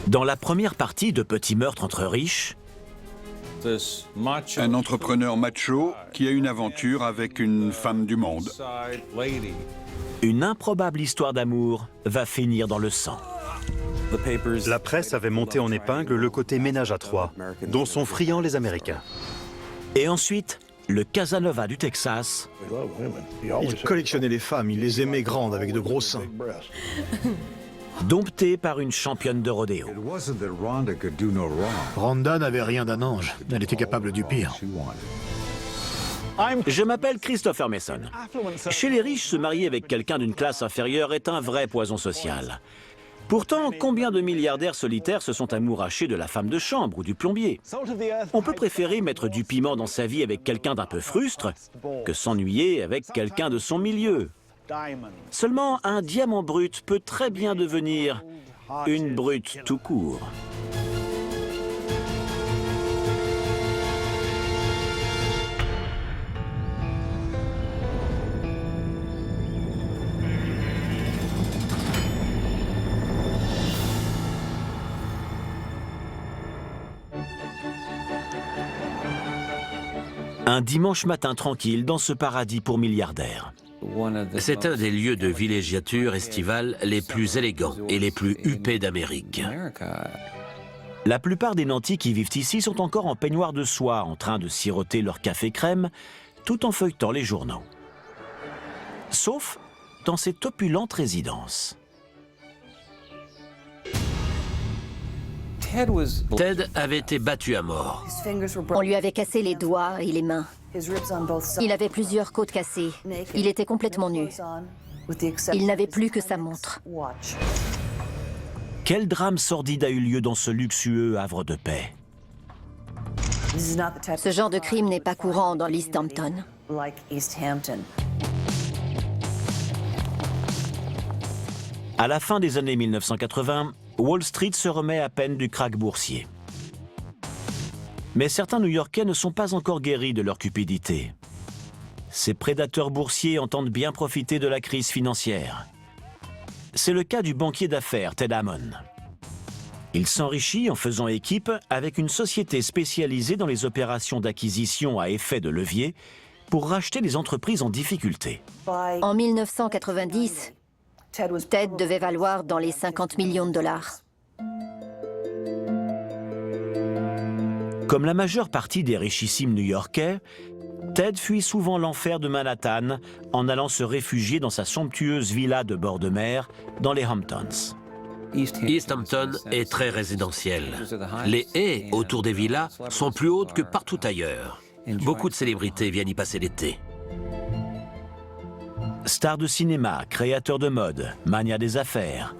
Dans la première partie de Petit meurtre entre riches, Un entrepreneur macho qui a une aventure avec une femme du monde. une improbable histoire d'amour va finir dans le sang. La presse avait monté en épingle le côté ménage à trois, dont sont friands les Américains. Et ensuite, le Casanova du Texas Il collectionnait les femmes, il les aimait grandes avec de gros seins. dompté par une championne de rodéo. Rhonda n'avait rien d'un ange, elle était capable du pire. Je m'appelle Christopher Mason. Chez les riches, se marier avec quelqu'un d'une classe inférieure est un vrai poison social. Pourtant, combien de milliardaires solitaires se sont amourachés de la femme de chambre ou du plombier? On peut préférer mettre du piment dans sa vie avec quelqu'un d'un peu frustre que s'ennuyer avec quelqu'un de son milieu. Seulement, un diamant brut peut très bien devenir une brute tout court. Un dimanche matin tranquille dans ce paradis pour milliardaires. C'est un des lieux de villégiature estivale les plus élégants et les plus huppés d'Amérique. La plupart des nantis qui vivent ici sont encore en peignoir de soie, en train de siroter leur café crème, tout en feuilletant les journaux. Sauf dans cette opulente résidence. Ted avait été battu à mort. On lui avait cassé les doigts et les mains. Il avait plusieurs côtes cassées. Il était complètement nu. Il n'avait plus que sa montre. Quel drame sordide a eu lieu dans ce luxueux havre de paix? Ce genre de crime n'est pas courant dans l'East Hampton. À la fin des années 1980, Wall Street se remet à peine du krach boursier. Mais certains New-Yorkais ne sont pas encore guéris de leur cupidité. Ces prédateurs boursiers entendent bien profiter de la crise financière. C'est le cas du banquier d'affaires Ted Hammond. Il s'enrichit en faisant équipe avec une société spécialisée dans les opérations d'acquisition à effet de levier pour racheter des entreprises en difficulté. En 1990, Ted devait valoir dans les 50 millions de dollars. Comme la majeure partie des richissimes new-yorkais, Ted fuit souvent l'enfer de Manhattan en allant se réfugier dans sa somptueuse villa de bord de mer dans les Hamptons. East Hampton est très résidentiel. Les haies autour des villas sont plus hautes que partout ailleurs. Beaucoup de célébrités viennent y passer l'été. Star de cinéma, créateur de mode, mania des affaires,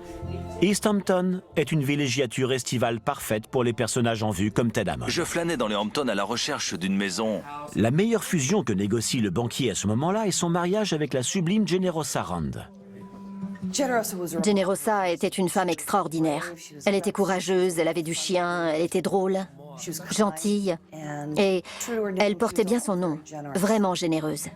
East Hampton est une villégiature estivale parfaite pour les personnages en vue comme Ted Hammond. Je flânais dans les Hamptons à la recherche d'une maison. La meilleure fusion que négocie le banquier à ce moment-là est son mariage avec la sublime Generosa Rand. Generosa était une femme extraordinaire. Elle était courageuse, elle avait du chien, elle était drôle, gentille, et elle portait bien son nom, vraiment généreuse.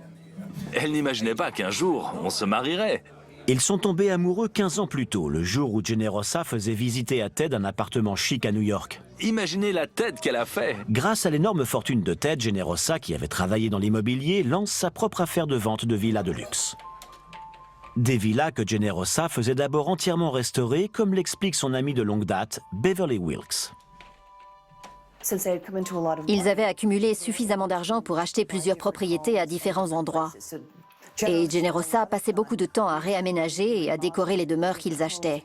Elle n'imaginait pas qu'un jour, on se marierait. Ils sont tombés amoureux 15 ans plus tôt, le jour où Generosa faisait visiter à Ted un appartement chic à New York. Imaginez la tête qu'elle a fait. Grâce à l'énorme fortune de Ted, Generosa, qui avait travaillé dans l'immobilier, lance sa propre affaire de vente de villas de luxe. Des villas que Generosa faisait d'abord entièrement restaurer, comme l'explique son ami de longue date, Beverly Wilkes. Ils avaient accumulé suffisamment d'argent pour acheter plusieurs propriétés à différents endroits. Et Generosa passait beaucoup de temps à réaménager et à décorer les demeures qu'ils achetaient.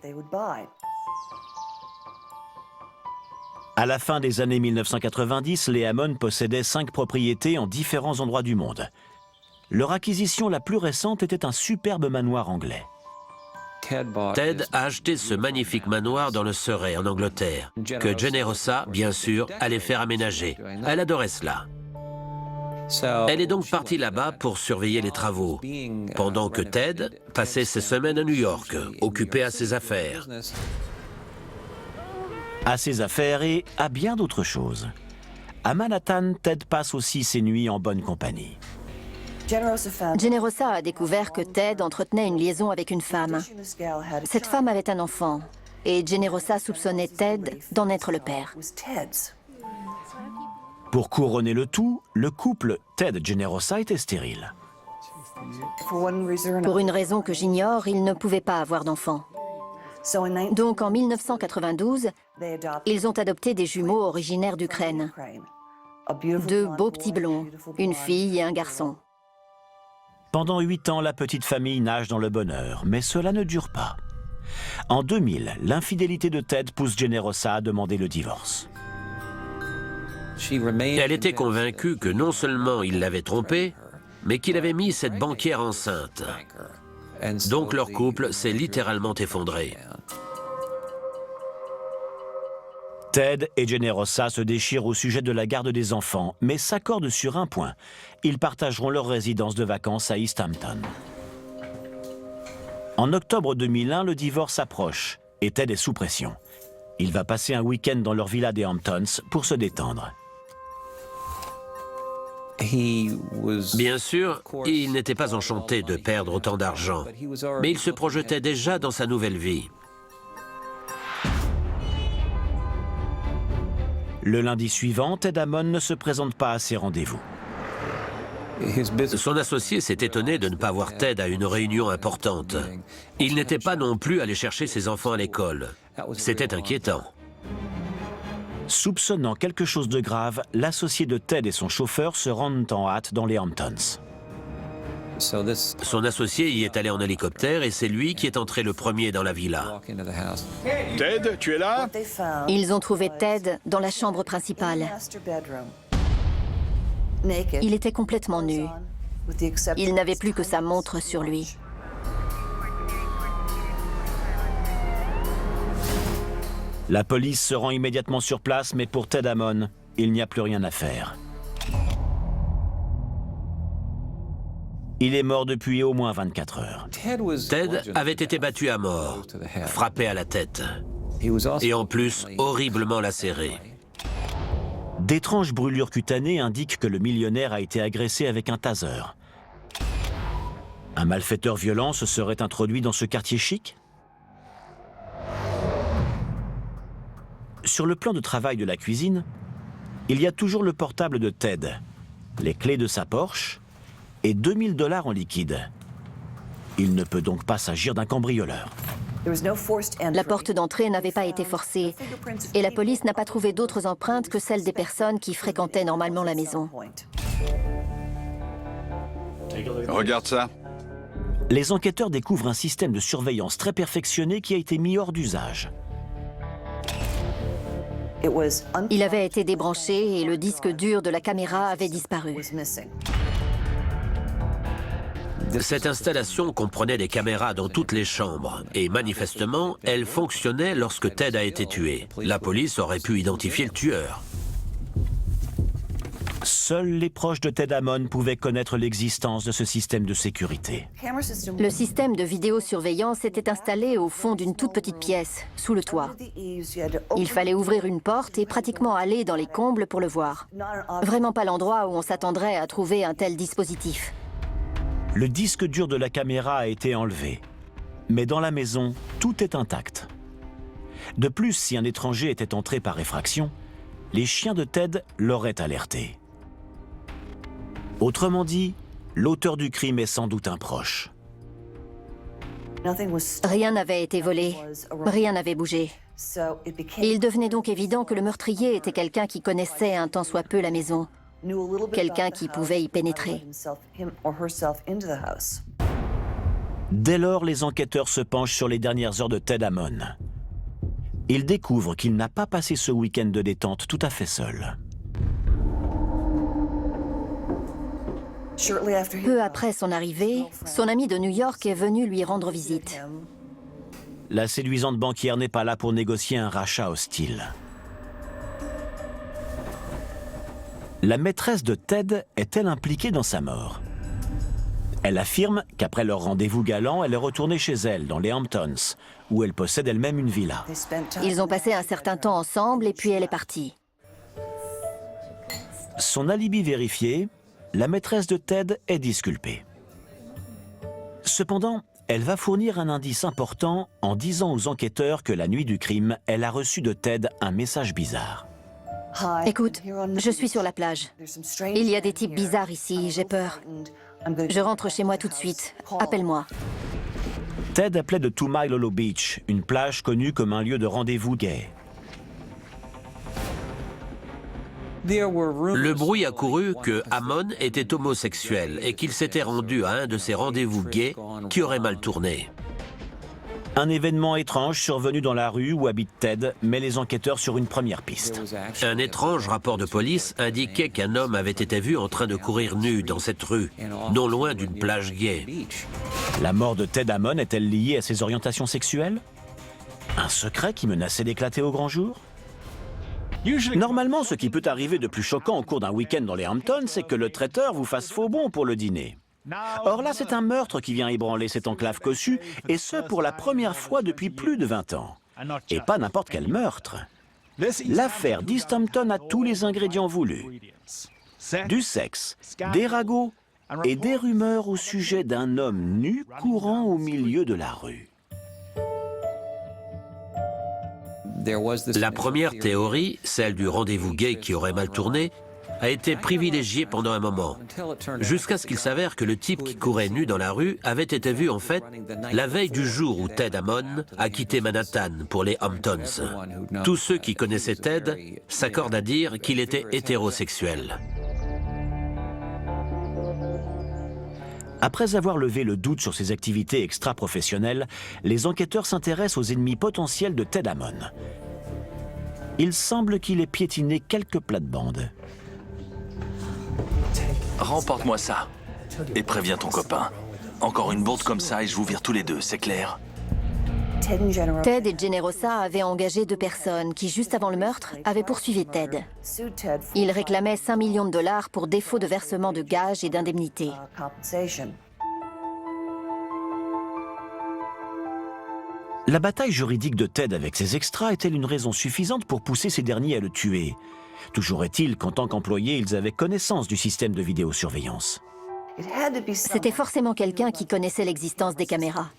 À la fin des années 1990, les Hammond possédaient 5 propriétés en différents endroits du monde. Leur acquisition la plus récente était un superbe manoir anglais. Ted a acheté ce magnifique manoir dans le Surrey, en Angleterre, que Generosa, bien sûr, allait faire aménager. Elle adorait cela. Elle est donc partie là-bas pour surveiller les travaux, pendant que Ted passait ses semaines à New York, occupé à ses affaires. À ses affaires et à bien d'autres choses. À Manhattan, Ted passe aussi ses nuits en bonne compagnie. Generosa a découvert que Ted entretenait une liaison avec une femme. Cette femme avait un enfant. et Generosa soupçonnait Ted d'en être le père. Pour couronner le tout, le couple Ted-Generosa était stérile. Pour une raison que j'ignore, ils ne pouvaient pas avoir d'enfants. Donc en 1992, ils ont adopté des jumeaux originaires d'Ukraine. 2 beaux petits blonds, une fille et un garçon. Pendant 8 ans, la petite famille nage dans le bonheur, mais cela ne dure pas. En 2000, l'infidélité de Ted pousse Generosa à demander le divorce. Elle était convaincue que non seulement il l'avait trompée, mais qu'il avait mis cette banquière enceinte. Donc leur couple s'est littéralement effondré. Ted et Generosa se déchirent au sujet de la garde des enfants, mais s'accordent sur un point. Ils partageront leur résidence de vacances à East Hampton. En octobre 2001, le divorce approche et Ted est sous pression. Il va passer un week-end dans leur villa des Hamptons pour se détendre. Bien sûr, il n'était pas enchanté de perdre autant d'argent, mais il se projetait déjà dans sa nouvelle vie. Le lundi suivant, Ted Hammond ne se présente pas à ses rendez-vous. Son associé s'est étonné de ne pas voir Ted à une réunion importante. Il n'était pas non plus allé chercher ses enfants à l'école. C'était inquiétant. Soupçonnant quelque chose de grave, l'associé de Ted et son chauffeur se rendent en hâte dans les Hamptons. Son associé y est allé en hélicoptère et c'est lui qui est entré le premier dans la villa. Ted, tu es là? Ils ont trouvé Ted dans la chambre principale. Il était complètement nu. Il n'avait plus que sa montre sur lui. La police se rend immédiatement sur place, mais pour Ted Hammond, il n'y a plus rien à faire. Il est mort depuis au moins 24 heures. Ted avait été battu à mort, frappé à la tête, et en plus horriblement lacéré. D'étranges brûlures cutanées indiquent que le millionnaire a été agressé avec un taser. Un malfaiteur violent se serait introduit dans ce quartier chic? Sur le plan de travail de la cuisine, il y a toujours le portable de Ted, les clés de sa Porsche et 2000 $ en liquide. Il ne peut donc pas s'agir d'un cambrioleur. La porte d'entrée n'avait pas été forcée et la police n'a pas trouvé d'autres empreintes que celles des personnes qui fréquentaient normalement la maison. Regarde ça. Les enquêteurs découvrent un système de surveillance très perfectionné qui a été mis hors d'usage. Il avait été débranché et le disque dur de la caméra avait disparu. Cette installation comprenait des caméras dans toutes les chambres et manifestement, elle fonctionnait lorsque Ted a été tué. La police aurait pu identifier le tueur. Seuls les proches de Ted Hammond pouvaient connaître l'existence de ce système de sécurité. Le système de vidéosurveillance était installé au fond d'une toute petite pièce, sous le toit. Il fallait ouvrir une porte et pratiquement aller dans les combles pour le voir. Vraiment pas l'endroit où on s'attendrait à trouver un tel dispositif. Le disque dur de la caméra a été enlevé. Mais dans la maison, tout est intact. De plus, si un étranger était entré par effraction, les chiens de Ted l'auraient alerté. Autrement dit, l'auteur du crime est sans doute un proche. Rien n'avait été volé, rien n'avait bougé. Il devenait donc évident que le meurtrier était quelqu'un qui connaissait un tant soit peu la maison, quelqu'un qui pouvait y pénétrer. Dès lors, les enquêteurs se penchent sur les dernières heures de Ted Hammond. Ils découvrent qu'il n'a pas passé ce week-end de détente tout à fait seul. Peu après son arrivée, son ami de New York est venu lui rendre visite. La séduisante banquière n'est pas là pour négocier un rachat hostile. La maîtresse de Ted est-elle impliquée dans sa mort? Elle affirme qu'après leur rendez-vous galant, elle est retournée chez elle, dans les Hamptons, où elle possède elle-même une villa. Ils ont passé un certain temps ensemble et puis elle est partie. Son alibi vérifié, la maîtresse de Ted est disculpée. Cependant, Elle va fournir un indice important en disant aux enquêteurs que la nuit du crime, elle a reçu de Ted un message bizarre. Écoute, je suis sur la plage. Il y a des types bizarres ici, j'ai peur. Je rentre chez moi tout de suite. Appelle-moi. Ted appelait de 2 Mile Hollow Beach, une plage connue comme un lieu de rendez-vous gay. Le bruit a couru que Hammond était homosexuel et qu'il s'était rendu à un de ces rendez-vous gays qui aurait mal tourné. Un événement étrange survenu dans la rue où habite Ted met les enquêteurs sur une première piste. Un étrange rapport de police indiquait qu'un homme avait été vu en train de courir nu dans cette rue, non loin d'une plage gay. La mort de Ted Hammond est-elle liée à ses orientations sexuelles? Un secret qui menaçait d'éclater au grand jour? Normalement, ce qui peut arriver de plus choquant au cours d'un week-end dans les Hamptons, c'est que le traiteur vous fasse faux bon pour le dîner. Or là, c'est un meurtre qui vient ébranler cette enclave cossue, et ce pour la première fois depuis plus de 20 ans. Et pas n'importe quel meurtre. L'affaire d'East Hampton a tous les ingrédients voulus. Du sexe, des ragots et des rumeurs au sujet d'un homme nu courant au milieu de la rue. La première théorie, celle du rendez-vous gay qui aurait mal tourné, a été privilégiée pendant un moment, jusqu'à ce qu'il s'avère que le type qui courait nu dans la rue avait été vu en fait la veille du jour où Ted Hammond a quitté Manhattan pour les Hamptons. Tous ceux qui connaissaient Ted s'accordent à dire qu'il était hétérosexuel. Après avoir levé le doute sur ses activités extra-professionnelles, les enquêteurs s'intéressent aux ennemis potentiels de Ted Hammond. Il semble qu'il ait piétiné quelques plates-bandes. Remporte-moi ça. Et préviens ton copain. Encore une bourde comme ça et je vous vire tous les deux, c'est clair? Ted et Generosa avaient engagé 2 personnes qui, juste avant le meurtre, avaient poursuivi Ted. Ils réclamaient 5 millions de dollars pour défaut de versement de gages et d'indemnités. La bataille juridique de Ted avec ses extras est-elle une raison suffisante pour pousser ces derniers à le tuer? Toujours est-il qu'en tant qu'employés, ils avaient connaissance du système de vidéosurveillance. C'était forcément quelqu'un qui connaissait l'existence des caméras.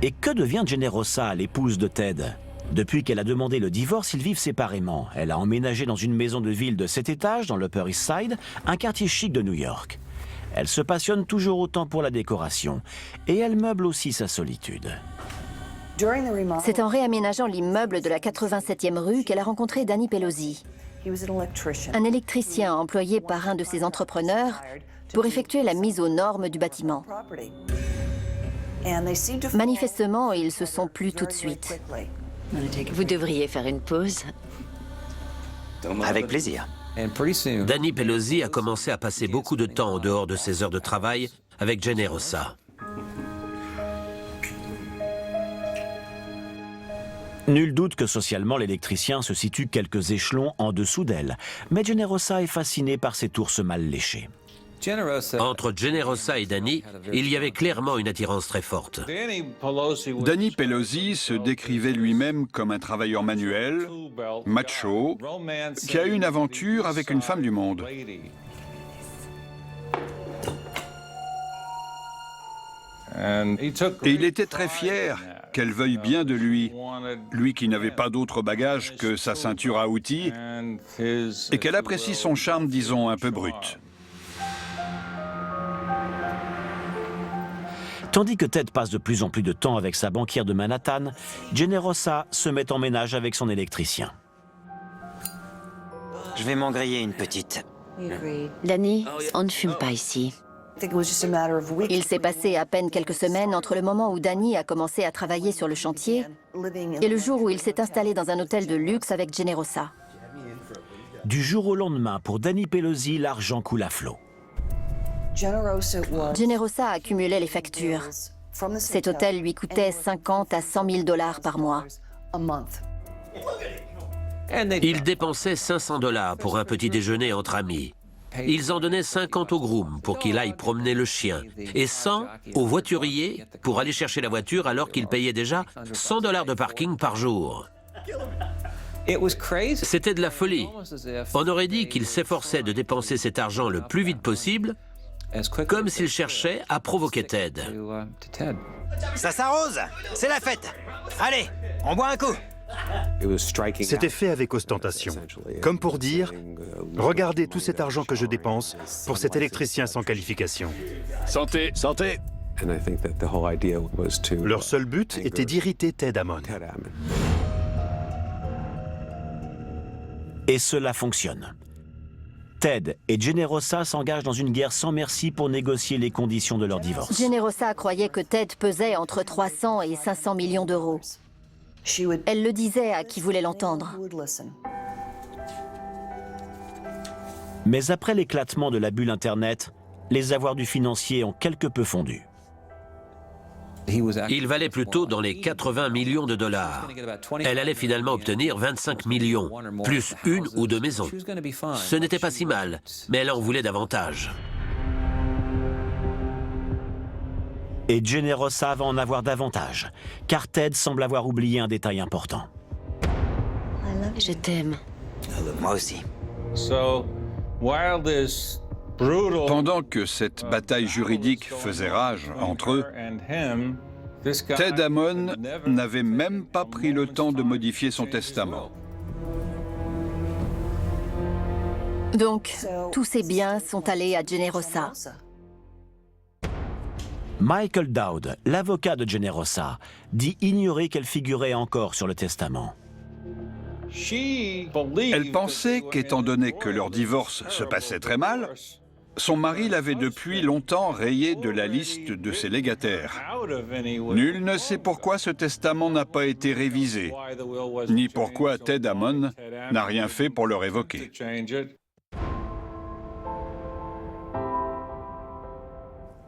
Et que devient Generosa, l'épouse de Ted? Depuis qu'elle a demandé le divorce, ils vivent séparément. Elle a emménagé dans une maison de ville de 7 étages dans l'Upper East Side, un quartier chic de New York. Elle se passionne toujours autant pour la décoration. Et elle meuble aussi sa solitude. C'est en réaménageant l'immeuble de la 87e rue qu'elle a rencontré Danny Pelosi, un électricien employé par un de ses entrepreneurs pour effectuer la mise aux normes du bâtiment. Manifestement, ils se sont plu tout de suite. Vous devriez faire une pause. Avec plaisir. Danny Pelosi a commencé à passer beaucoup de temps en dehors de ses heures de travail avec Generosa. Nul doute que socialement, l'électricien se situe quelques échelons en dessous d'elle. Mais Generosa est fasciné par cette ours mal léchée. Entre Generosa et Danny, il y avait clairement une attirance très forte. Danny Pelosi se décrivait lui-même comme un travailleur manuel, macho, qui a eu une aventure avec une femme du monde. Et il était très fier qu'elle veuille bien de lui, lui qui n'avait pas d'autre bagage que sa ceinture à outils, et qu'elle apprécie son charme, disons, un peu brut. Tandis que Ted passe de plus en plus de temps avec sa banquière de Manhattan, Generosa se met en ménage avec son électricien. Je vais m'en griller une petite. Danny, on ne fume pas ici. Il s'est passé à peine quelques semaines entre le moment où Danny a commencé à travailler sur le chantier et le jour où il s'est installé dans un hôtel de luxe avec Generosa. Du jour au lendemain, pour Danny Pelosi, l'argent coule à flot. Generosa accumulait les factures. Cet hôtel lui coûtait 50 à 100 000 dollars par mois. Il dépensait 500 $ pour un petit déjeuner entre amis. Ils en donnaient 50 au groom pour qu'il aille promener le chien et 100 au voiturier pour aller chercher la voiture alors qu'il payait déjà 100 $ de parking par jour. C'était de la folie. On aurait dit qu'il s'efforçait de dépenser cet argent le plus vite possible comme s'il cherchait à provoquer Ted. Ça s'arrose. C'est la fête. Allez, on boit un coup. C'était fait avec ostentation, comme pour dire « Regardez tout cet argent que je dépense pour cet électricien sans qualification. Santé, santé. » Leur seul but était d'irriter Ted Hammond. Et cela fonctionne. Ted et Generosa s'engagent dans une guerre sans merci pour négocier les conditions de leur divorce. Generosa croyait que Ted pesait entre 300 et 500 millions d'euros. Elle le disait à qui voulait l'entendre. Mais après l'éclatement de la bulle Internet, les avoirs du financier ont quelque peu fondu. Il valait plutôt dans les 80 millions de dollars. Elle allait finalement obtenir 25 millions, plus une ou deux maisons. Ce n'était pas si mal, mais elle en voulait davantage. Et Generosa va en avoir davantage, car Ted semble avoir oublié un détail important. Je t'aime. Moi aussi. Pendant que cette bataille juridique faisait rage entre eux, Ted Hammond n'avait même pas pris le temps de modifier son testament. Donc, tous ces biens sont allés à Generosa. Michael Dowd, l'avocat de Generosa, dit ignorer qu'elle figurait encore sur le testament. Elle pensait qu'étant donné que leur divorce se passait très mal, son mari l'avait depuis longtemps rayé de la liste de ses légataires. Nul ne sait pourquoi ce testament n'a pas été révisé, ni pourquoi Ted Hammond n'a rien fait pour le révoquer.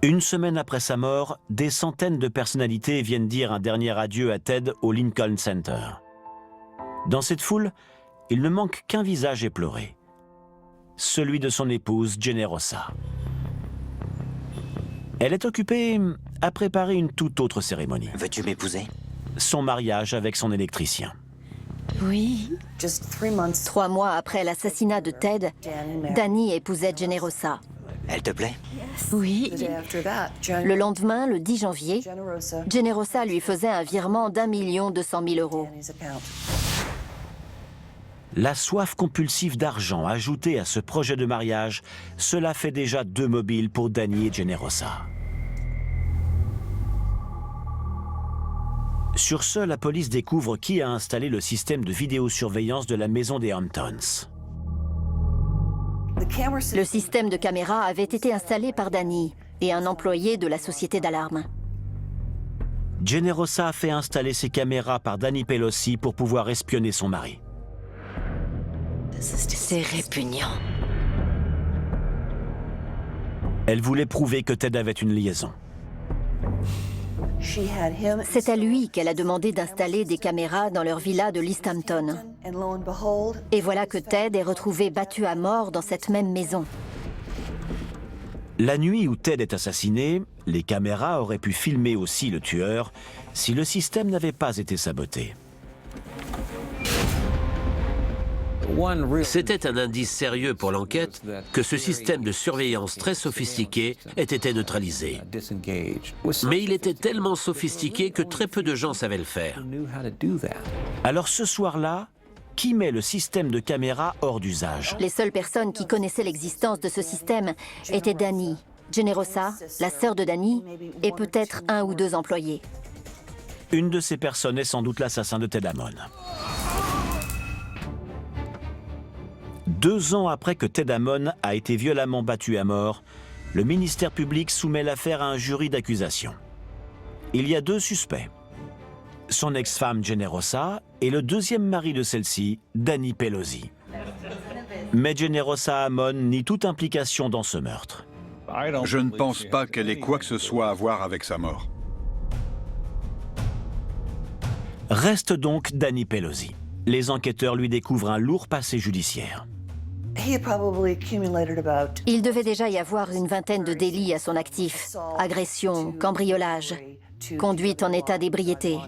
Une semaine après sa mort, des centaines de personnalités viennent dire un dernier adieu à Ted au Lincoln Center. Dans cette foule, il ne manque qu'un visage éploré. Celui de son épouse, Generosa. Elle est occupée à préparer une toute autre cérémonie. Veux-tu m'épouser? Son mariage avec son électricien. Oui. 3 mois après l'assassinat de Ted, Danny épousait Generosa. Elle te plaît? Oui. Le lendemain, le 10 janvier, Generosa lui faisait un virement d'1 200 000 euros. La soif compulsive d'argent ajoutée à ce projet de mariage, cela fait déjà 2 mobiles pour Danny et Generosa. Sur ce, la police découvre qui a installé le système de vidéosurveillance de la maison des Hamptons. Le système de caméra avait été installé par Danny et un employé de la société d'alarme. Generosa a fait installer ses caméras par Danny Pelosi pour pouvoir espionner son mari. C'est répugnant. Elle voulait prouver que Ted avait une liaison. C'est à lui qu'elle a demandé d'installer des caméras dans leur villa de l'East Hampton. Et voilà que Ted est retrouvé battu à mort dans cette même maison. La nuit où Ted est assassiné, les caméras auraient pu filmer aussi le tueur si le système n'avait pas été saboté. C'était un indice sérieux pour l'enquête que ce système de surveillance très sophistiqué ait été neutralisé. Mais il était tellement sophistiqué que très peu de gens savaient le faire. Alors ce soir-là, qui met le système de caméra hors d'usage? Les seules personnes qui connaissaient l'existence de ce système étaient Danny, Generosa, la sœur de Danny, et peut-être 1 ou 2 employés. Une de ces personnes est sans doute l'assassin de Ted Hammond. 2 ans après que Ted Hammond a été violemment battu à mort, le ministère public soumet l'affaire à un jury d'accusation. Il y a 2 suspects. Son ex-femme Generosa et le deuxième mari de celle-ci, Danny Pelosi. Mais Generosa Hammond nie toute implication dans ce meurtre. Je ne pense pas qu'elle ait quoi que ce soit à voir avec sa mort. Reste donc Danny Pelosi. Les enquêteurs lui découvrent un lourd passé judiciaire. Il devait déjà y avoir une vingtaine de délits à son actif. Agression, cambriolage, conduite en état d'ébriété.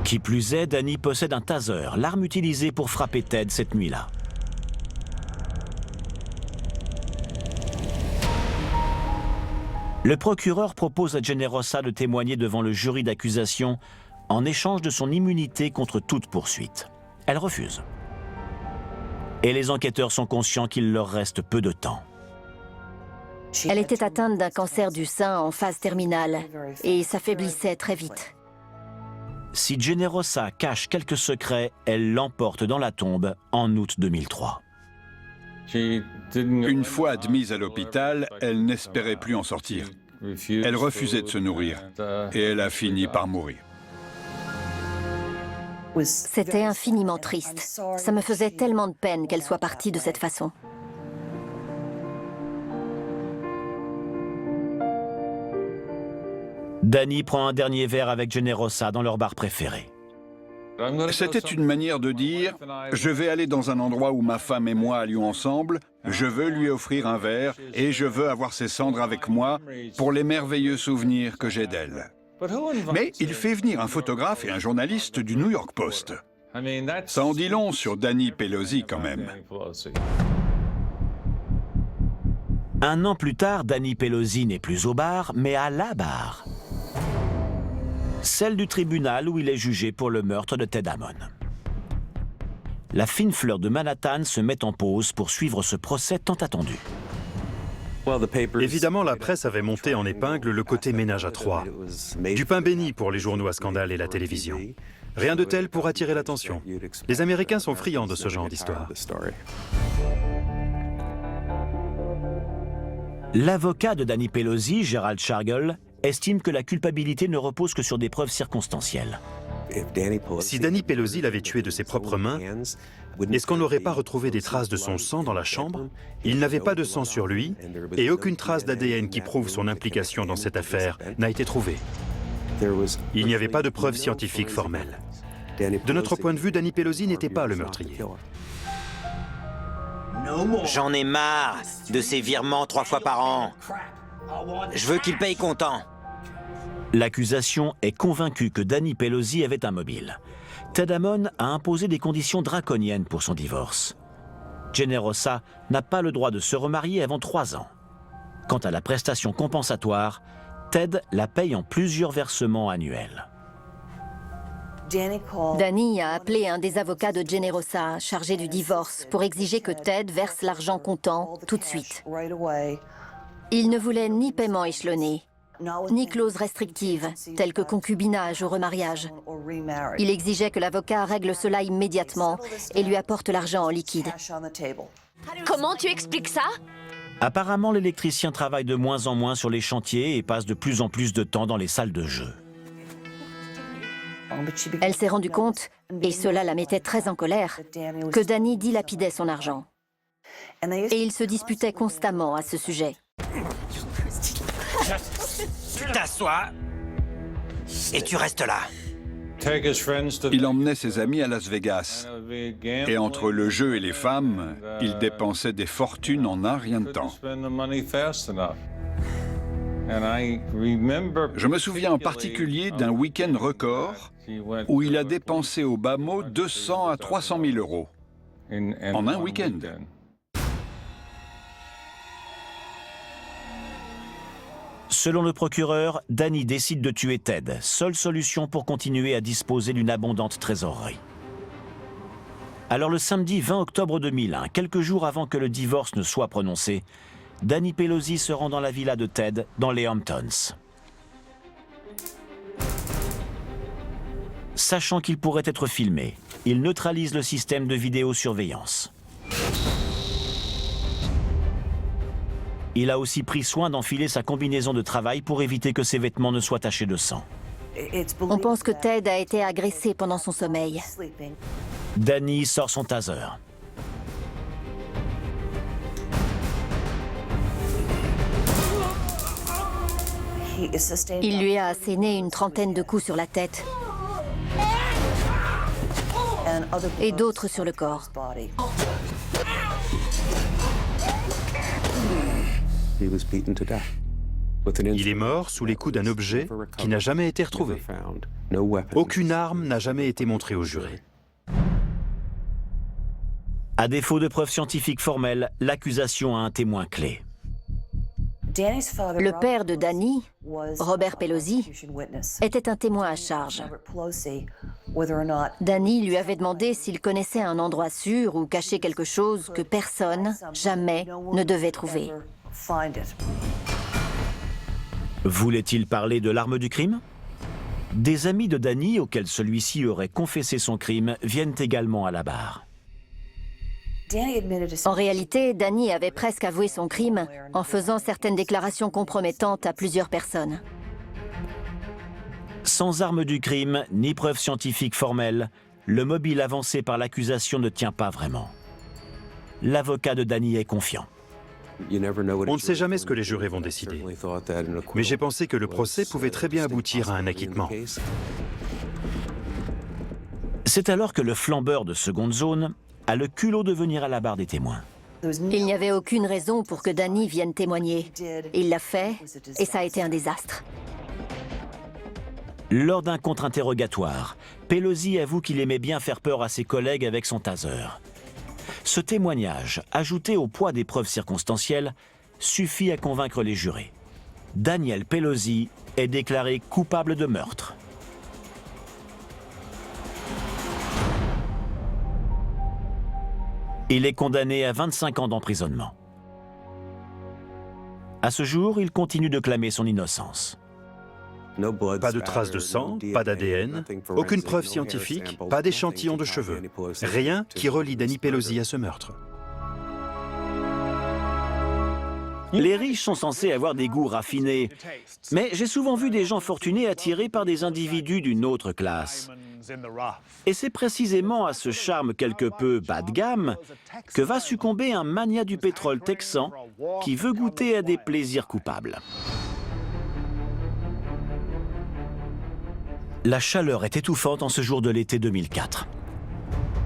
Qui plus est, Danny possède un taser, l'arme utilisée pour frapper Ted cette nuit-là. Le procureur propose à Generosa de témoigner devant le jury d'accusation en échange de son immunité contre toute poursuite. Elle refuse. Et les enquêteurs sont conscients qu'il leur reste peu de temps. Elle était atteinte d'un cancer du sein en phase terminale et s'affaiblissait très vite. Si Generosa cache quelques secrets, elle l'emporte dans la tombe en août 2003. Une fois admise à l'hôpital, elle n'espérait plus en sortir. Elle refusait de se nourrir et elle a fini par mourir. C'était infiniment triste. Ça me faisait tellement de peine qu'elle soit partie de cette façon. Danny prend un dernier verre avec Generosa dans leur bar préféré. C'était une manière de dire « Je vais aller dans un endroit où ma femme et moi allions ensemble, je veux lui offrir un verre et je veux avoir ses cendres avec moi pour les merveilleux souvenirs que j'ai d'elle. » Mais il fait venir un photographe et un journaliste du New York Post. Ça en dit long sur Danny Pelosi quand même. Un an plus tard, Danny Pelosi n'est plus au bar, mais à la barre. Celle du tribunal où il est jugé pour le meurtre de Ted Hammond. La fine fleur de Manhattan se met en pause pour suivre ce procès tant attendu. Évidemment, la presse avait monté en épingle le côté ménage à trois. Du pain béni pour les journaux à scandale et la télévision. Rien de tel pour attirer l'attention. Les Américains sont friands de ce genre d'histoire. L'avocat de Danny Pelosi, Gerald Shargel, estime que la culpabilité ne repose que sur des preuves circonstancielles. Si Danny Pelosi l'avait tué de ses propres mains, est-ce qu'on n'aurait pas retrouvé des traces de son sang dans la chambre? Il n'avait pas de sang sur lui et aucune trace d'ADN qui prouve son implication dans cette affaire n'a été trouvée. Il n'y avait pas de preuves scientifiques formelles. De notre point de vue, Danny Pelosi n'était pas le meurtrier. J'en ai marre de ces virements 3 fois par an. Je veux qu'il paye comptant. L'accusation est convaincue que Danny Pelosi avait un mobile. Ted Hammond a imposé des conditions draconiennes pour son divorce. Generosa n'a pas le droit de se remarier avant 3 ans. Quant à la prestation compensatoire, Ted la paye en plusieurs versements annuels. Danny a appelé un des avocats de Generosa, chargé du divorce, pour exiger que Ted verse l'argent comptant tout de suite. Il ne voulait ni paiement échelonné, ni clause restrictive, telle que concubinage ou remariage. Il exigeait que l'avocat règle cela immédiatement et lui apporte l'argent en liquide. Comment tu expliques ça? Apparemment, l'électricien travaille de moins en moins sur les chantiers et passe de plus en plus de temps dans les salles de jeu. Elle s'est rendue compte, et cela la mettait très en colère, que Danny dilapidait son argent. Et ils se disputaient constamment à ce sujet. Tu t'assois et tu restes là. Il emmenait ses amis à Las Vegas. Et entre le jeu et les femmes, il dépensait des fortunes en un rien de temps. Je me souviens en particulier d'un week-end record où il a dépensé au bas mot 200 à 300 000 euros en un week-end. Selon le procureur, Danny décide de tuer Ted, seule solution pour continuer à disposer d'une abondante trésorerie. Alors le samedi 20 octobre 2001, quelques jours avant que le divorce ne soit prononcé, Danny Pelosi se rend dans la villa de Ted, dans les Hamptons. Sachant qu'il pourrait être filmé, il neutralise le système de vidéosurveillance. Il a aussi pris soin d'enfiler sa combinaison de travail pour éviter que ses vêtements ne soient tachés de sang. On pense que Ted a été agressé pendant son sommeil. Danny sort son taser. Il lui a asséné une trentaine de coups sur la tête et d'autres sur le corps. Il est mort sous les coups d'un objet qui n'a jamais été retrouvé. Aucune arme n'a jamais été montrée au juré. À défaut de preuves scientifiques formelles, l'accusation a un témoin clé. Le père de Danny, Robert Pelosi, était un témoin à charge. Danny lui avait demandé s'il connaissait un endroit sûr où cacher quelque chose que personne, jamais, ne devait trouver. Voulait-il parler de l'arme du crime? Des amis de Danny, auxquels celui-ci aurait confessé son crime, viennent également à la barre. En réalité, Danny avait presque avoué son crime en faisant certaines déclarations compromettantes à plusieurs personnes. Sans arme du crime, ni preuve scientifique formelle, le mobile avancé par l'accusation ne tient pas vraiment. L'avocat de Danny est confiant. On ne sait jamais ce que les jurés vont décider. Mais j'ai pensé que le procès pouvait très bien aboutir à un acquittement. C'est alors que le flambeur de seconde zone a le culot de venir à la barre des témoins. Il n'y avait aucune raison pour que Danny vienne témoigner. Il l'a fait, et ça a été un désastre. Lors d'un contre-interrogatoire, Pelosi avoue qu'il aimait bien faire peur à ses collègues avec son taser. Ce témoignage, ajouté au poids des preuves circonstancielles, suffit à convaincre les jurés. Daniel Pelosi est déclaré coupable de meurtre. Il est condamné à 25 ans d'emprisonnement. À ce jour, il continue de clamer son innocence. Pas de traces de sang, pas d'ADN, aucune preuve scientifique, pas d'échantillon de cheveux. Rien qui relie Danny Pelosi à ce meurtre. Les riches sont censés avoir des goûts raffinés, mais j'ai souvent vu des gens fortunés attirés par des individus d'une autre classe. Et c'est précisément à ce charme quelque peu bas de gamme que va succomber un magnat du pétrole texan qui veut goûter à des plaisirs coupables. La chaleur est étouffante en ce jour de l'été 2004.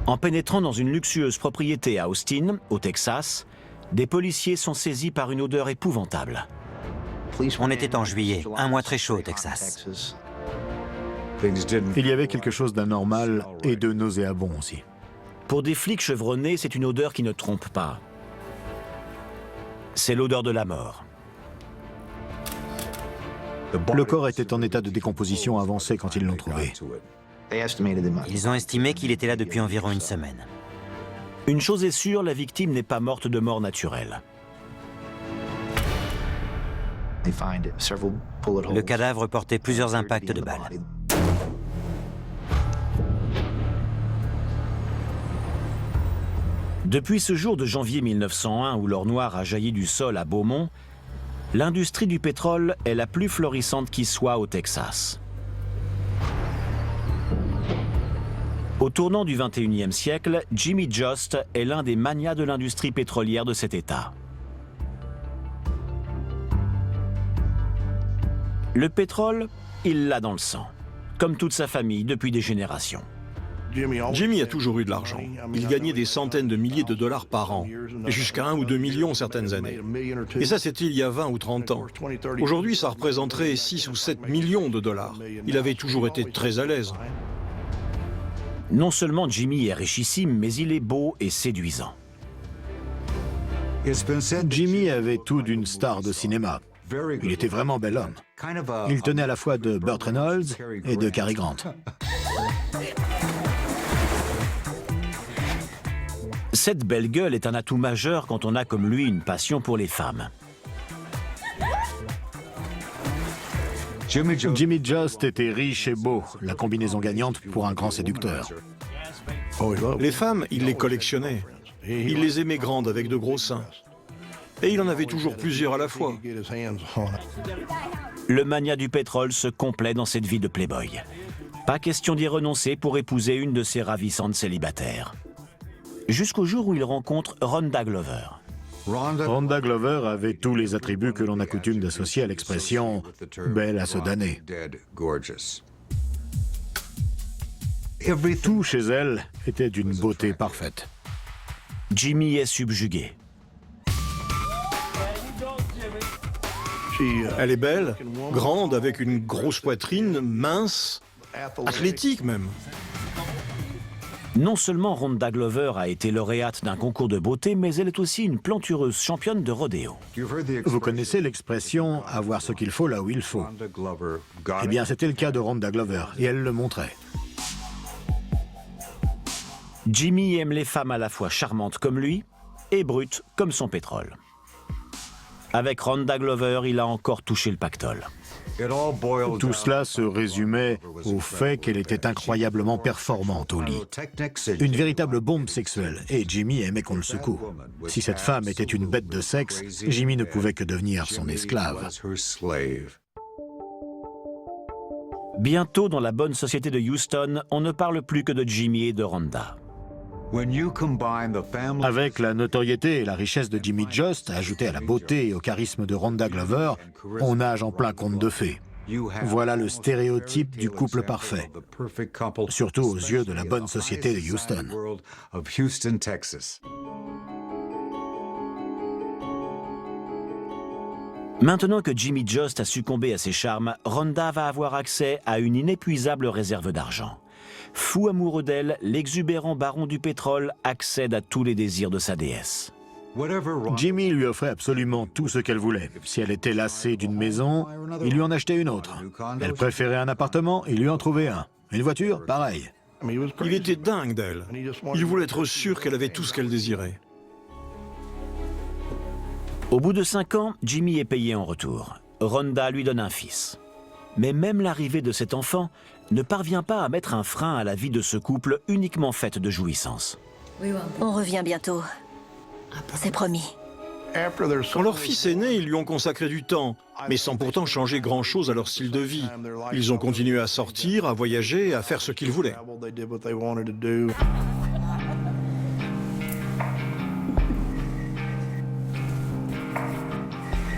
En pénétrant dans une luxueuse propriété à Austin, au Texas, des policiers sont saisis par une odeur épouvantable. On était en juillet, un mois très chaud au Texas. Il y avait quelque chose d'anormal et de nauséabond aussi. Pour des flics chevronnés, c'est une odeur qui ne trompe pas. C'est l'odeur de la mort. Le corps était en état de décomposition avancée quand ils l'ont trouvé. Ils ont estimé qu'il était là depuis environ une semaine. Une chose est sûre, la victime n'est pas morte de mort naturelle. Le cadavre portait plusieurs impacts de balles. Depuis ce jour de janvier 1901 où l'or noir a jailli du sol à Beaumont, l'industrie du pétrole est la plus florissante qui soit au Texas. Au tournant du 21e siècle, Jimmy Just est l'un des magnats de l'industrie pétrolière de cet État. Le pétrole, il l'a dans le sang, comme toute sa famille depuis des générations. Jimmy a toujours eu de l'argent. Il gagnait des centaines de milliers de dollars par an, et jusqu'à 1 ou 2 millions certaines années. Et ça, c'était il y a 20 ou 30 ans. Aujourd'hui, ça représenterait 6 ou 7 millions de dollars. Il avait toujours été très à l'aise. Non seulement Jimmy est richissime, mais il est beau et séduisant. Jimmy avait tout d'une star de cinéma. Il était vraiment bel homme. Il tenait à la fois de Burt Reynolds et de Cary Grant. Cette belle gueule est un atout majeur quand on a comme lui une passion pour les femmes. Jimmy Just était riche et beau, la combinaison gagnante pour un grand séducteur. Les femmes, il les collectionnait. Il les aimait grandes avec de gros seins. Et il en avait toujours plusieurs à la fois. Le magnat du pétrole se complaît dans cette vie de playboy. Pas question d'y renoncer pour épouser une de ses ravissantes célibataires. Jusqu'au jour où il rencontre Rhonda Glover. Rhonda Glover avait tous les attributs que l'on a coutume d'associer à l'expression « belle à se damner ». Tout chez elle était d'une beauté parfaite. Jimmy est subjugué. Elle est belle, grande, avec une grosse poitrine, mince, athlétique même. Non seulement Rhonda Glover a été lauréate d'un concours de beauté, mais elle est aussi une plantureuse championne de rodéo. Vous connaissez l'expression « avoir ce qu'il faut là où il faut ». Eh bien, c'était le cas de Rhonda Glover, et elle le montrait. Jimmy aime les femmes à la fois charmantes comme lui et brutes comme son pétrole. Avec Rhonda Glover, il a encore touché le pactole. Tout cela se résumait au fait qu'elle était incroyablement performante au lit. Une véritable bombe sexuelle, et Jimmy aimait qu'on le secoue. Si cette femme était une bête de sexe, Jimmy ne pouvait que devenir son esclave. Bientôt, dans la bonne société de Houston, on ne parle plus que de Jimmy et de Rhonda. Avec la notoriété et la richesse de Jimmy Just, ajoutée à la beauté et au charisme de Rhonda Glover, on nage en plein conte de fées. Voilà le stéréotype du couple parfait, surtout aux yeux de la bonne société de Houston. Maintenant que Jimmy Just a succombé à ses charmes, Rhonda va avoir accès à une inépuisable réserve d'argent. Fou amoureux d'elle, l'exubérant baron du pétrole accède à tous les désirs de sa déesse. Jimmy lui offrait absolument tout ce qu'elle voulait. Si elle était lassée d'une maison, il lui en achetait une autre. Elle préférait un appartement, il lui en trouvait un. Une voiture, pareil. Il était dingue d'elle. Il voulait être sûr qu'elle avait tout ce qu'elle désirait. Au bout de 5 ans, Jimmy est payé en retour. Rhonda lui donne un fils. Mais même l'arrivée de cet enfant ne parvient pas à mettre un frein à la vie de ce couple uniquement faite de jouissance. On revient bientôt. C'est promis. Quand leur fils est né, ils lui ont consacré du temps, mais sans pourtant changer grand-chose à leur style de vie. Ils ont continué à sortir, à voyager, à faire ce qu'ils voulaient.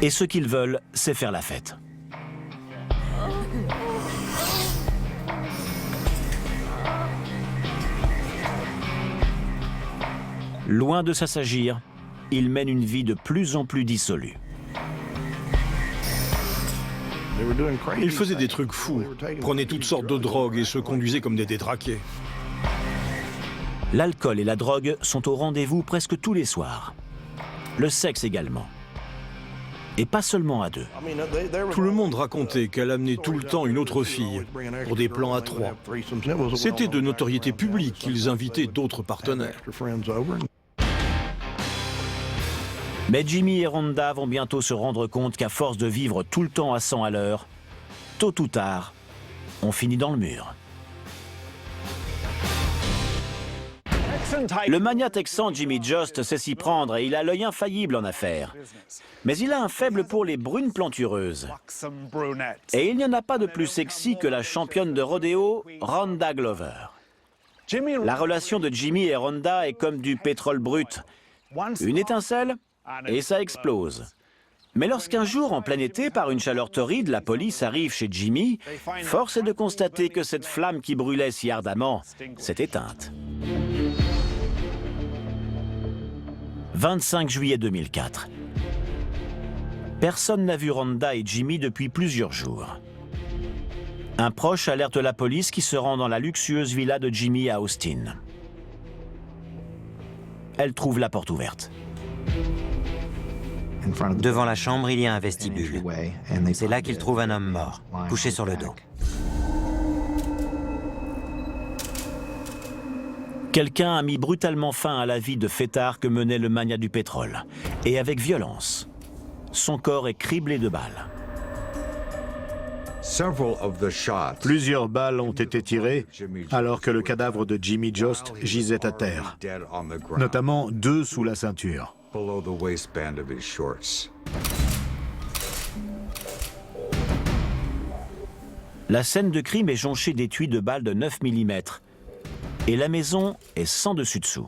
Et ce qu'ils veulent, c'est faire la fête. Loin de s'assagir, ils mènent une vie de plus en plus dissolue. Ils faisaient des trucs fous, prenaient toutes sortes de drogues et se conduisaient comme des détraqués. L'alcool et la drogue sont au rendez-vous presque tous les soirs. Le sexe également. Et pas seulement à deux. Tout le monde racontait qu'elle amenait tout le temps une autre fille, pour des plans à 3. C'était de notoriété publique qu'ils invitaient d'autres partenaires. Mais Jimmy et Rhonda vont bientôt se rendre compte qu'à force de vivre tout le temps à 100 à l'heure, tôt ou tard, on finit dans le mur. Le magnat texan Jimmy Just sait s'y prendre et il a l'œil infaillible en affaires. Mais il a un faible pour les brunes plantureuses. Et il n'y en a pas de plus sexy que la championne de rodéo, Rhonda Glover. La relation de Jimmy et Rhonda est comme du pétrole brut. Une étincelle et ça explose. Mais lorsqu'un jour, en plein été, par une chaleur torride, la police arrive chez Jimmy, force est de constater que cette flamme qui brûlait si ardemment s'est éteinte. 25 juillet 2004. Personne n'a vu Rhonda et Jimmy depuis plusieurs jours. Un proche alerte la police qui se rend dans la luxueuse villa de Jimmy à Austin. Elle trouve la porte ouverte. Devant la chambre, il y a un vestibule. C'est là qu'il trouve un homme mort, couché sur le dos. Quelqu'un a mis brutalement fin à la vie de fêtard que menait le magnat du pétrole, et avec violence. Son corps est criblé de balles. Plusieurs balles ont été tirées alors que le cadavre de Jimmy Just gisait à terre, notamment 2 sous la ceinture. La scène de crime est jonchée d'étuis de balles de 9 mm, et la maison est sans dessus-dessous.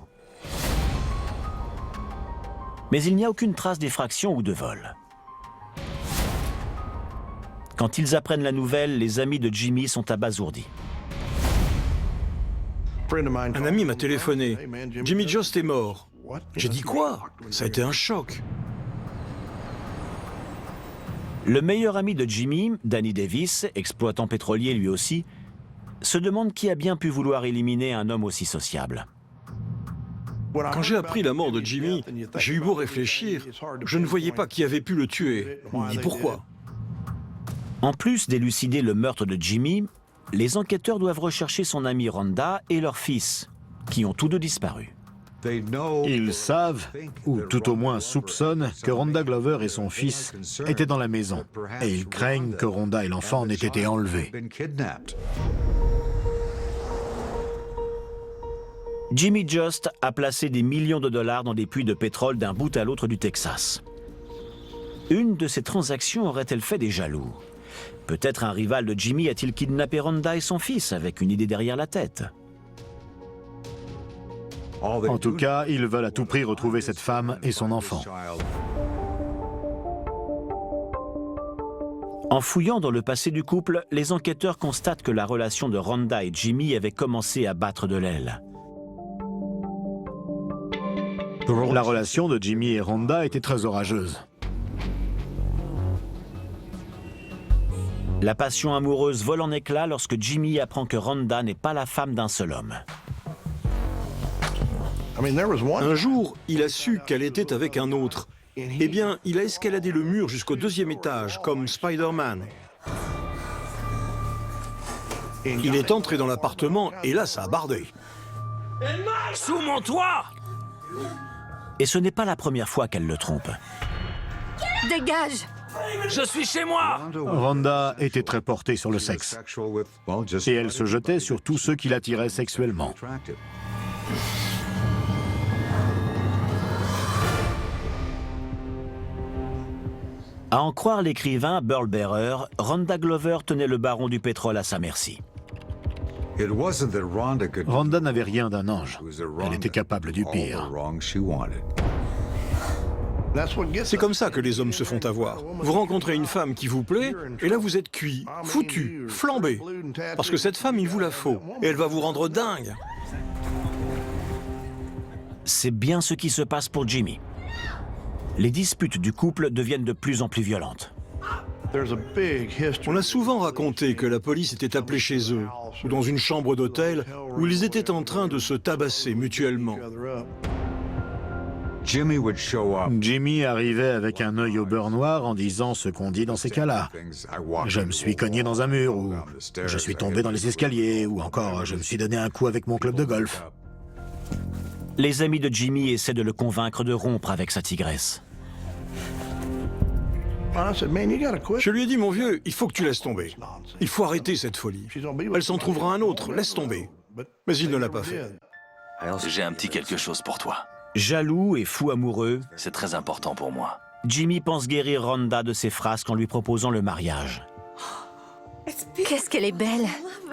Mais il n'y a aucune trace d'effraction ou de vol. Quand ils apprennent la nouvelle, les amis de Jimmy sont abasourdis. Un ami m'a téléphoné. Jimmy Just est mort. J'ai dit quoi? Ça a été un choc. Le meilleur ami de Jimmy, Danny Davis, exploitant pétrolier lui aussi, se demandent qui a bien pu vouloir éliminer un homme aussi sociable. Quand j'ai appris la mort de Jimmy, j'ai eu beau réfléchir, je ne voyais pas qui avait pu le tuer, ni pourquoi. En plus d'élucider le meurtre de Jimmy, les enquêteurs doivent rechercher son amie Rhonda et leur fils, qui ont tous deux disparu. Ils savent, ou tout au moins soupçonnent, que Rhonda Glover et son fils étaient dans la maison. Et ils craignent que Rhonda et l'enfant n'aient été enlevés. Jimmy Just a placé des millions de dollars dans des puits de pétrole d'un bout à l'autre du Texas. Une de ces transactions aurait-elle fait des jaloux? Peut-être un rival de Jimmy a-t-il kidnappé Rhonda et son fils avec une idée derrière la tête? En tout cas, ils veulent à tout prix retrouver cette femme et son enfant. En fouillant dans le passé du couple, les enquêteurs constatent que la relation de Rhonda et Jimmy avait commencé à battre de l'aile. La relation de Jimmy et Rhonda était très orageuse. La passion amoureuse vole en éclats lorsque Jimmy apprend que Rhonda n'est pas la femme d'un seul homme. Un jour, il a su qu'elle était avec un autre. Eh bien, il a escaladé le mur jusqu'au 2e étage, comme Spider-Man. Il est entré dans l'appartement et là, ça a bardé. Sous mon toit! Et ce n'est pas la première fois qu'elle le trompe. Dégage! Je suis chez moi! Rhonda était très portée sur le sexe. Et elle se jetait sur tous ceux qui l'attiraient sexuellement. À en croire l'écrivain Burl Barer, Rhonda Glover tenait le baron du pétrole à sa merci. Rhonda n'avait rien d'un ange. Elle était capable du pire. C'est comme ça que les hommes se font avoir. Vous rencontrez une femme qui vous plaît, et là vous êtes cuit, foutu, flambé. Parce que cette femme, il vous la faut, et elle va vous rendre dingue. C'est bien ce qui se passe pour Jimmy. Les disputes du couple deviennent de plus en plus violentes. On a souvent raconté que la police était appelée chez eux, ou dans une chambre d'hôtel, où ils étaient en train de se tabasser mutuellement. Jimmy arrivait avec un œil au beurre noir en disant ce qu'on dit dans ces cas-là. Je me suis cogné dans un mur, ou je suis tombé dans les escaliers, ou encore je me suis donné un coup avec mon club de golf. Les amis de Jimmy essaient de le convaincre de rompre avec sa tigresse. Je lui ai dit, mon vieux, il faut que tu laisses tomber. Il faut arrêter cette folie. Elle s'en trouvera un autre, laisse tomber. Mais il ne l'a pas fait. J'ai un petit quelque chose pour toi. Jaloux et fou amoureux, C'est très important pour moi. Jimmy pense guérir Rhonda de ses frasques en lui proposant le mariage. Qu'est-ce qu'elle est belle!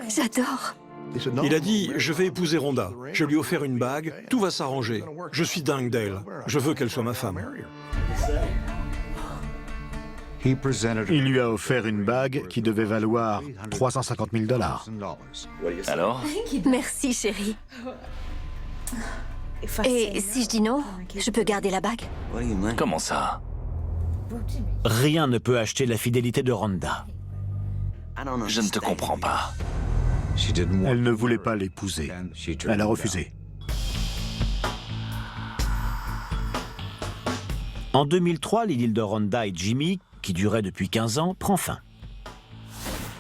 J'adore! Il a dit, je vais épouser Rhonda. Je lui ai offert une bague, tout va s'arranger. Je suis dingue d'elle. Je veux qu'elle soit ma femme. Il lui a offert une bague qui devait valoir 350 000 $. Alors? Merci, chérie. Et si je dis non, je peux garder la bague? Comment ça? Rien ne peut acheter la fidélité de Rhonda. Je ne te comprends pas. Elle ne voulait pas l'épouser. Elle a refusé. En 2003, l'idylle de Rhonda et Jimmy, qui durait depuis 15 ans, prend fin.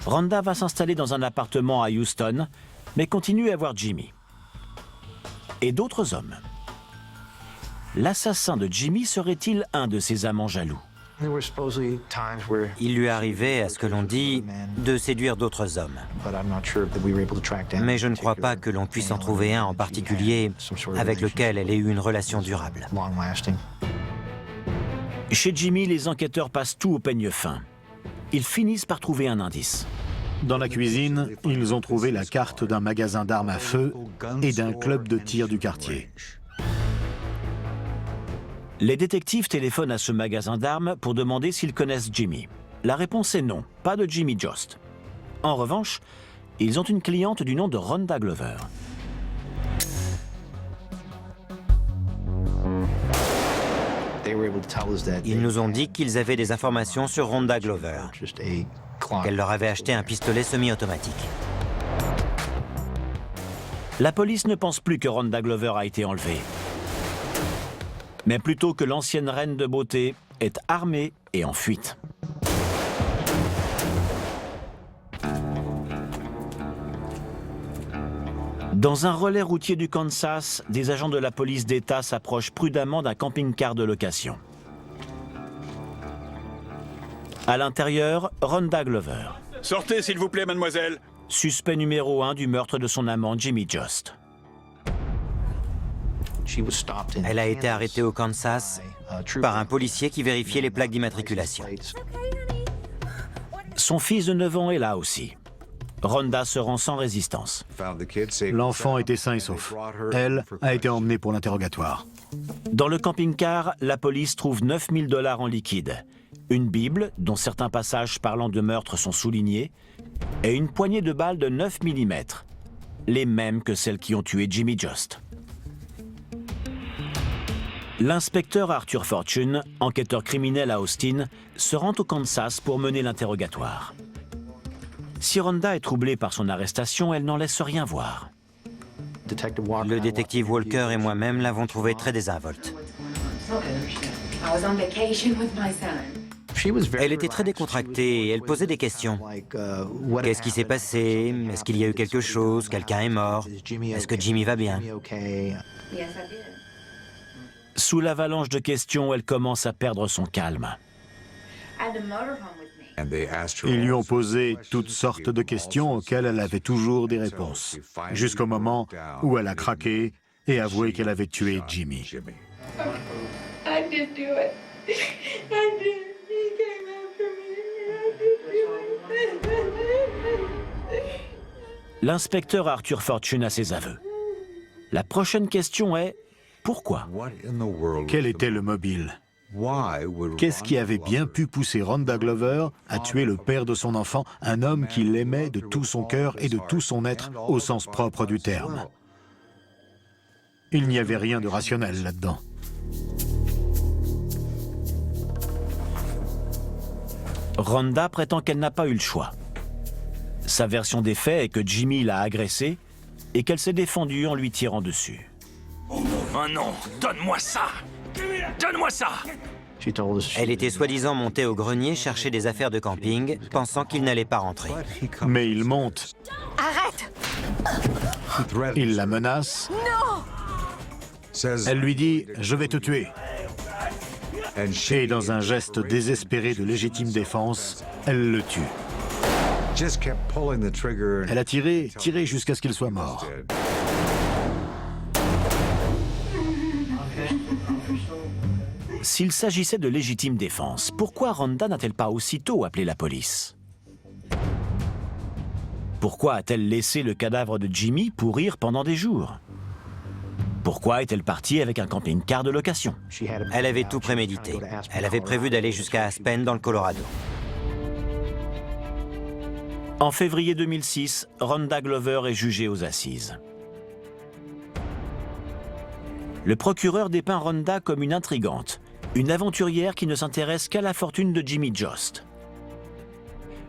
Rhonda va s'installer dans un appartement à Houston, mais continue à voir Jimmy. Et d'autres hommes. L'assassin de Jimmy serait-il un de ses amants jaloux? Il lui arrivait, à ce que l'on dit, de séduire d'autres hommes. Mais je ne crois pas que l'on puisse en trouver un en particulier avec lequel elle ait eu une relation durable. Chez Jimmy, les enquêteurs passent tout au peigne fin. Ils finissent par trouver un indice. Dans la cuisine, ils ont trouvé la carte d'un magasin d'armes à feu et d'un club de tir du quartier. Les détectives téléphonent à ce magasin d'armes pour demander s'ils connaissent Jimmy. La réponse est non, pas de Jimmy Just. En revanche, ils ont une cliente du nom de Rhonda Glover. Ils nous ont dit qu'ils avaient des informations sur Rhonda Glover, qu'elle leur avait acheté un pistolet semi-automatique. La police ne pense plus que Rhonda Glover a été enlevée, mais plutôt que l'ancienne reine de beauté est armée et en fuite. Dans un relais routier du Kansas, des agents de la police d'État s'approchent prudemment d'un camping-car de location. À l'intérieur, Rhonda Glover. Sortez, s'il vous plaît, mademoiselle. Suspect numéro 1 du meurtre de son amant Jimmy Just. Elle a été arrêtée au Kansas par un policier qui vérifiait les plaques d'immatriculation. Son fils de 9 ans est là aussi. Rhonda se rend sans résistance. L'enfant était sain et sauf. Elle a été emmenée pour l'interrogatoire. Dans le camping-car, la police trouve 9 000 $ en liquide, une Bible, dont certains passages parlant de meurtre sont soulignés, et une poignée de balles de 9 mm, les mêmes que celles qui ont tué Jimmy Just. L'inspecteur Arthur Fortune, enquêteur criminel à Austin, se rend au Kansas pour mener l'interrogatoire. Si Rhonda est troublée par son arrestation, elle n'en laisse rien voir. Le détective Walker et moi-même l'avons trouvée très désinvolte. Elle était très décontractée et elle posait des questions. Qu'est-ce qui s'est passé? Est-ce qu'il y a eu quelque chose? Quelqu'un est mort? Est-ce que Jimmy va bien? Sous l'avalanche de questions, elle commence à perdre son calme. Ils lui ont posé toutes sortes de questions auxquelles elle avait toujours des réponses, jusqu'au moment où elle a craqué et avoué qu'elle avait tué Jimmy. L'inspecteur Arthur Fortune a ses aveux. La prochaine question est « Pourquoi ?» Quel était le mobile? Qu'est-ce qui avait bien pu pousser Rhonda Glover à tuer le père de son enfant, un homme qui l'aimait de tout son cœur et de tout son être, au sens propre du terme? Il n'y avait rien de rationnel là-dedans. Rhonda prétend qu'elle n'a pas eu le choix. Sa version des faits est que Jimmy l'a agressée et qu'elle s'est défendue en lui tirant dessus. Oh non, donne-moi ça! Donne-moi ça! Elle était soi-disant montée au grenier chercher des affaires de camping, pensant qu'il n'allait pas rentrer. Mais il monte. Arrête! Il la menace. Non! Elle lui dit « Je vais te tuer ». Et dans un geste désespéré de légitime défense, elle le tue. Elle a tiré jusqu'à ce qu'il soit mort. S'il s'agissait de légitime défense, pourquoi Rhonda n'a-t-elle pas aussitôt appelé la police? Pourquoi a-t-elle laissé le cadavre de Jimmy pourrir pendant des jours? Pourquoi est-elle partie avec un camping-car de location? Elle avait tout prémédité. Elle avait prévu d'aller jusqu'à Aspen, dans le Colorado. En février 2006, Rhonda Glover est jugée aux assises. Le procureur dépeint Rhonda comme une intrigante, une aventurière qui ne s'intéresse qu'à la fortune de Jimmy Just.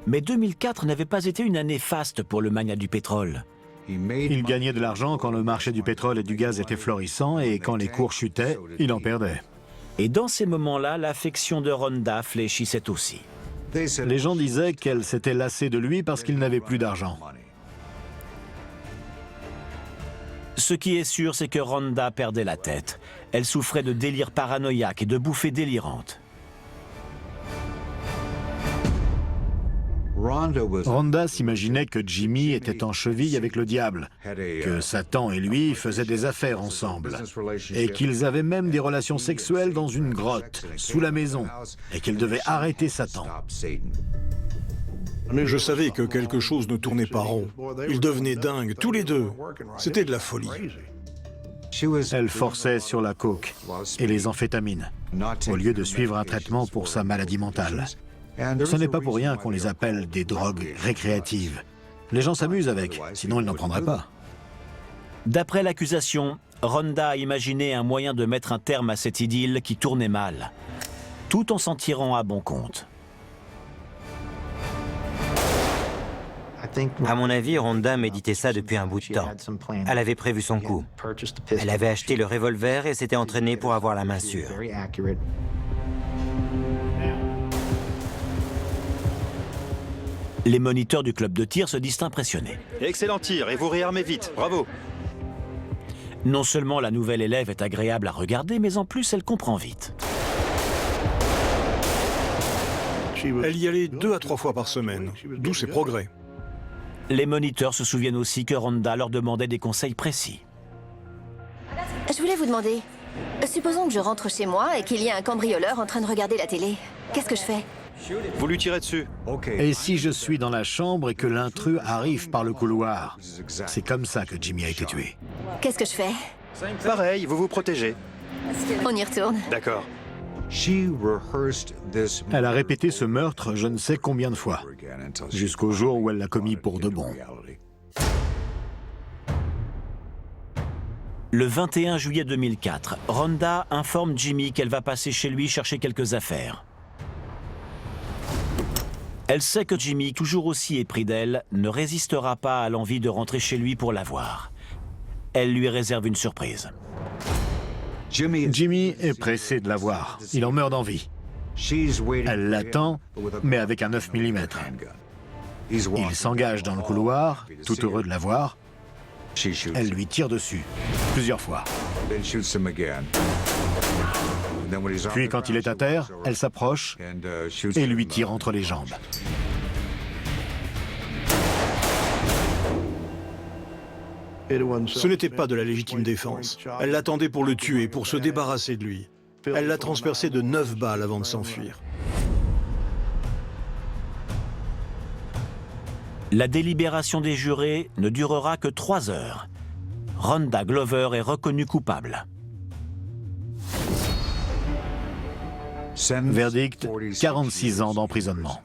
Mais 2004 n'avait pas été une année faste pour le magnat du pétrole. Il gagnait de l'argent quand le marché du pétrole et du gaz était florissant et quand les cours chutaient, il en perdait. Et dans ces moments-là, l'affection de Rhonda fléchissait aussi. Les gens disaient qu'elle s'était lassée de lui parce qu'il n'avait plus d'argent. Ce qui est sûr, c'est que Rhonda perdait la tête. Elle souffrait de délires paranoïaques et de bouffées délirantes. Rhonda s'imaginait que Jimmy était en cheville avec le diable, que Satan et lui faisaient des affaires ensemble, et qu'ils avaient même des relations sexuelles dans une grotte, sous la maison, et qu'elle devait arrêter Satan. Mais je savais que quelque chose ne tournait pas rond. Ils devenaient dingues, tous les deux. C'était de la folie. Elle forçait sur la coke et les amphétamines, au lieu de suivre un traitement pour sa maladie mentale. Ce n'est pas pour rien qu'on les appelle des drogues récréatives. Les gens s'amusent avec, sinon ils n'en prendraient pas. D'après l'accusation, Rhonda a imaginé un moyen de mettre un terme à cette idylle qui tournait mal, tout en s'en tirant à bon compte. À mon avis, Rhonda méditait ça depuis un bout de temps. Elle avait prévu son coup. Elle avait acheté le revolver et s'était entraînée pour avoir la main sûre. Les moniteurs du club de tir se disent impressionnés. Excellent tir, et vous réarmez vite, bravo. Non seulement la nouvelle élève est agréable à regarder, mais en plus elle comprend vite. Elle y allait 2 à 3 fois par semaine, d'où ses progrès. Les moniteurs se souviennent aussi que Rhonda leur demandait des conseils précis. Je voulais vous demander, supposons que je rentre chez moi et qu'il y ait un cambrioleur en train de regarder la télé. Qu'est-ce que je fais? Vous lui tirez dessus. Et si je suis dans la chambre et que l'intrus arrive par le couloir? C'est comme ça que Jimmy a été tué. Qu'est-ce que je fais? Pareil, vous vous protégez. On y retourne. D'accord. Elle a répété ce meurtre je ne sais combien de fois, jusqu'au jour où elle l'a commis pour de bon. Le 21 juillet 2004, Rhonda informe Jimmy qu'elle va passer chez lui chercher quelques affaires. Elle sait que Jimmy, toujours aussi épris d'elle, ne résistera pas à l'envie de rentrer chez lui pour la voir. Elle lui réserve une surprise. Jimmy est pressé de la voir. Il en meurt d'envie. Elle l'attend, mais avec un 9 mm. Il s'engage dans le couloir, tout heureux de la voir. Elle lui tire dessus, plusieurs fois. Puis quand il est à terre, elle s'approche et lui tire entre les jambes. Ce n'était pas de la légitime défense. Elle l'attendait pour le tuer, pour se débarrasser de lui. Elle l'a transpercé de 9 balles avant de s'enfuir. La délibération des jurés ne durera que 3 heures. Rhonda Glover est reconnue coupable. Verdict, 46 ans d'emprisonnement.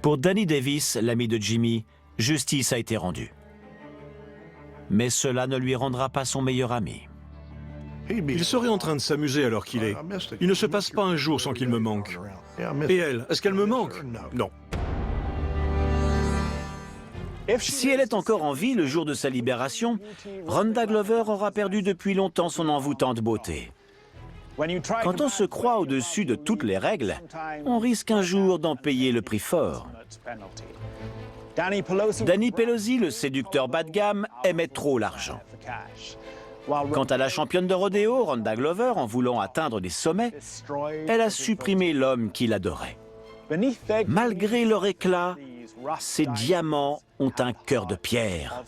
Pour Danny Davis, l'ami de Jimmy, justice a été rendue. Mais cela ne lui rendra pas son meilleur ami. Il serait en train de s'amuser alors qu'il est. Il ne se passe pas un jour sans qu'il me manque. Et elle, est-ce qu'elle me manque? Non. Si elle est encore en vie le jour de sa libération, Rhonda Glover aura perdu depuis longtemps son envoûtante beauté. Quand on se croit au-dessus de toutes les règles, on risque un jour d'en payer le prix fort. Danny Pelosi, le séducteur bas de gamme, aimait trop l'argent. Quant à la championne de rodéo, Rhonda Glover, en voulant atteindre des sommets, elle a supprimé l'homme qui l'adorait. Malgré leur éclat, ces diamants ont un cœur de pierre.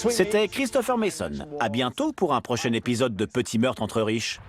C'était Christopher Mason. À bientôt pour un prochain épisode de Petit meurtre entre riches.